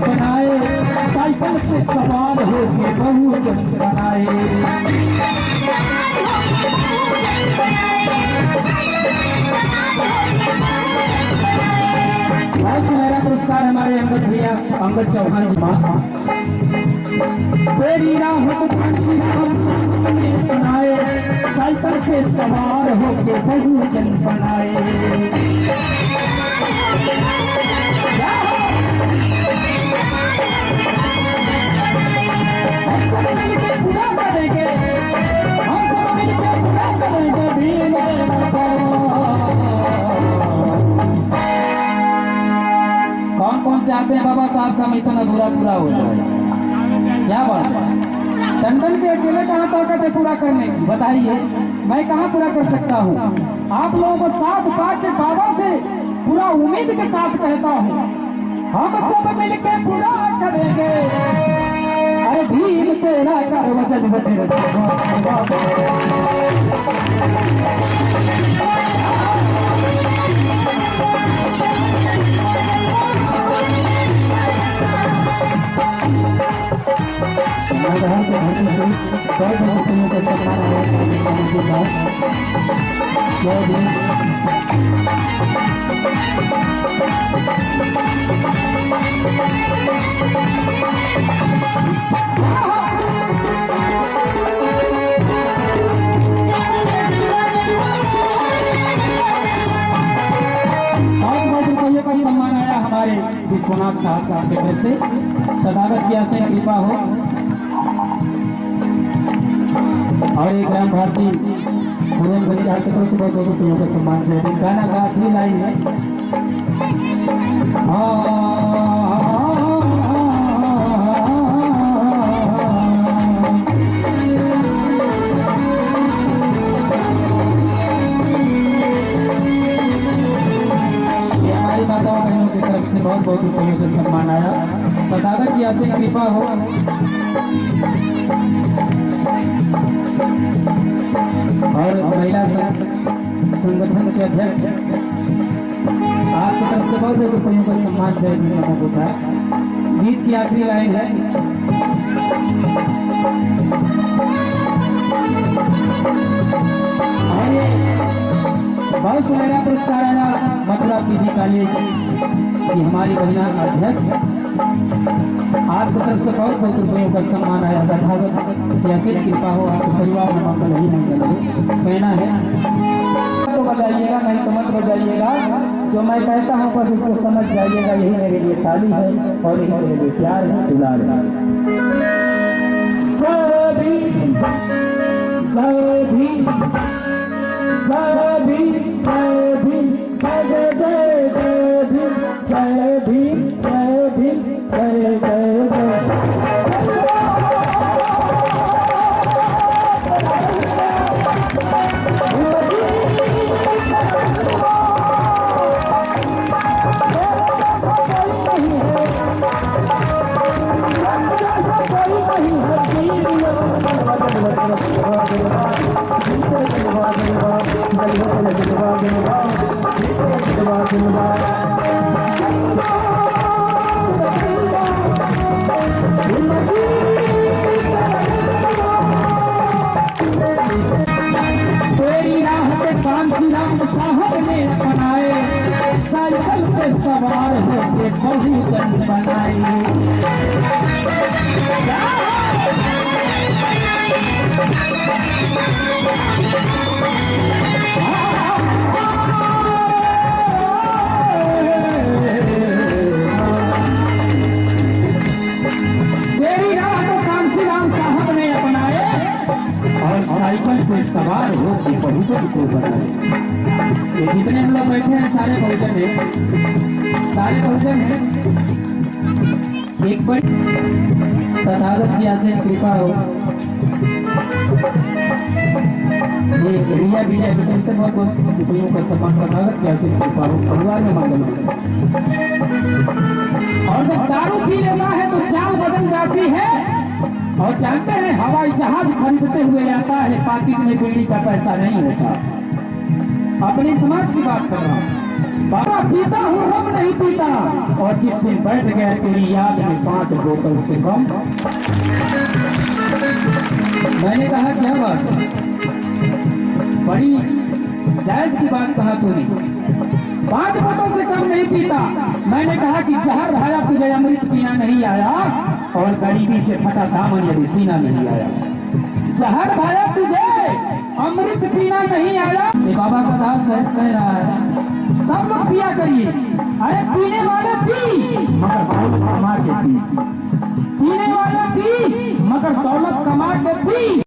बनाए, साइकिल पे सवार होके बहुजन बनाए। बहुत सुनहरा पुरस्कार हमारे अंगद भैया अंगद चौहान जी माता तेरी राह बनाए, साइकिल पे सवार होके बहुजन बनाए। पूरा करेंगे हम सब मिलकर, पूरा करेंगे भीम कौन कौन चाहते हैं बाबा साहब का मिशन अधूरा पूरा हो जाए? क्या बात है? टंडन के अकेले कहाँ ताकत है पूरा करने की? बताइए, मैं कहाँ पूरा कर सकता हूँ? आप लोगों को साथ पाके बाबा से पूरा उम्मीद के साथ कहता हूँ, हम सब मिलकर पूरा करेंगे। अरे भीम तेरा कर वचन सम्मान आया हमारे विश्वनाथ साहब का आपके घर से। सदागत की आपसे कृपा हो। और एक ग्राम भारती पूरन बलिदान की तरफ से बहुत बहुत रुपयों का सम्मान से गाना का आखिरी लाइन है। माताओं बहनों की तरफ से बहुत बहुत रुपयों से सम्मान आया। सदागत की आपसे कृपा हो। और महिला संगठन के अध्यक्ष आपकी तरफ से बहुत बहुत रुपयों का सम्मान से होता है। गीत की आखिरी लाइन है। और ये बहुत सुनहरा पुरस्कार आया मथुरा पीजी कॉलेज की हमारी महिला अध्यक्ष, आपकी तरफ से बहुत बहुत रुपयों का सम्मान आया। भागवत ऐसे कृपा हो, आपके परिवार में मंगल ही मंगल हो। कहना है तो बजाइएगा, नहीं तो मत बजाइएगा। जो मैं कहता हूँ बस इसको समझ जाइएगा। यही मेरे लिए ताली है और यही मेरे लिए प्यार है, दुलार है। सवार होके बहुजन बनाए। तेरी राह को कांसी राम साहब ने अपनाए और साइकिल पे सवार होके बहुजन को बनाए। ये जितने हम लोग बैठे हैं सारे बहुजन हैं, सारे बहुजन हैं। एक बड़ी तथागत की आसे कृपा हो। ये रिया मीडिया की तरफ से बहुत बहुत रुपयों का सम्मान तथागत की आसे कृपा हो। परिवार में मंगल हो। और जब दारू पी लेता है तो चाल बदल जाती है। और जानते हैं हवाई जहाज खरीदते हुए आता है, पाकिट में बीड़ी का पैसा नहीं होता। अपने समाज की बात कर रहा हूँ। बाबा पीता हूँ रब नहीं पीता, और जिस दिन बैठ गया तेरी याद में 5 बोतल से कम। मैंने कहा क्या बात, बड़ी जायज की बात कहा तूने, 5 बोतल से कम नहीं पीता। मैंने कहा कि जहर भाया तुझे अमृत पीना नहीं आया, और गरीबी से फटा दामन यदि सीना नहीं आया। जहर भाया तुझे अमृत पीना नहीं आया। ये बाबा का दास है, कह रहा है सब लोग पिया करिए। अरे पीने वाले पी मगर दौलत कमा के पी, पीने वाले पी मगर दौलत कमा के पी।